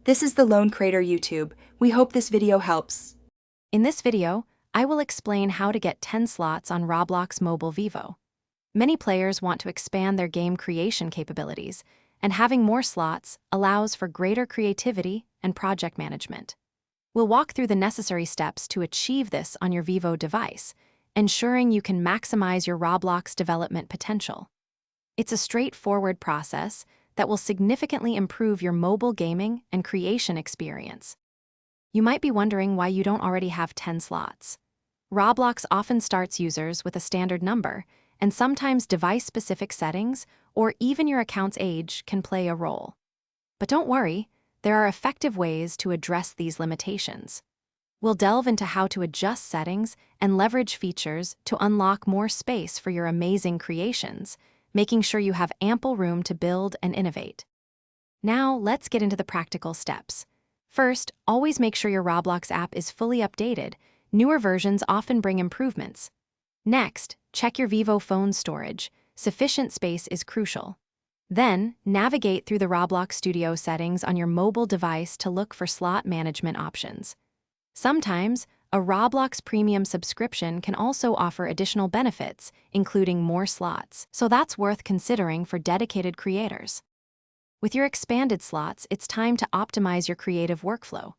This is the Lone Creator YouTube. We hope this video helps. In this video, I will explain how to get 10 slots on Roblox Mobile Vivo. Many players want to expand their game creation capabilities, and having more slots allows for greater creativity and project management. We'll walk through the necessary steps to achieve this on your Vivo device, ensuring you can maximize your Roblox development potential. It's a straightforward process that will significantly improve your mobile gaming and creation experience. You might be wondering why you don't already have 10 slots. Roblox often starts users with a standard number, and sometimes device-specific settings or even your account's age can play a role. But don't worry, there are effective ways to address these limitations. We'll delve into how to adjust settings and leverage features to unlock more space for your amazing creations, making sure you have ample room to build and innovate. Now, let's get into the practical steps. First, always make sure your Roblox app is fully updated. Newer versions often bring improvements. Next, check your Vivo phone storage. Sufficient space is crucial. Then, navigate through the Roblox Studio settings on your mobile device to look for slot management options. Sometimes, a Roblox Premium subscription can also offer additional benefits, including more slots, so that's worth considering for dedicated creators. With your expanded slots, it's time to optimize your creative workflow.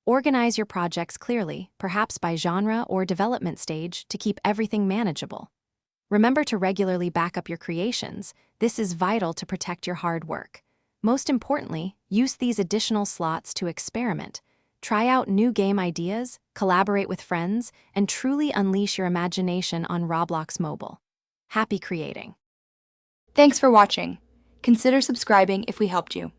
Organize your projects clearly, perhaps by genre or development stage, to keep everything manageable. Remember to regularly back up your creations. This is vital to protect your hard work. Most importantly, use these additional slots to experiment. Try out new game ideas, collaborate with friends, and truly unleash your imagination on Roblox Mobile. Happy creating! Thanks for watching. Consider subscribing if we helped you.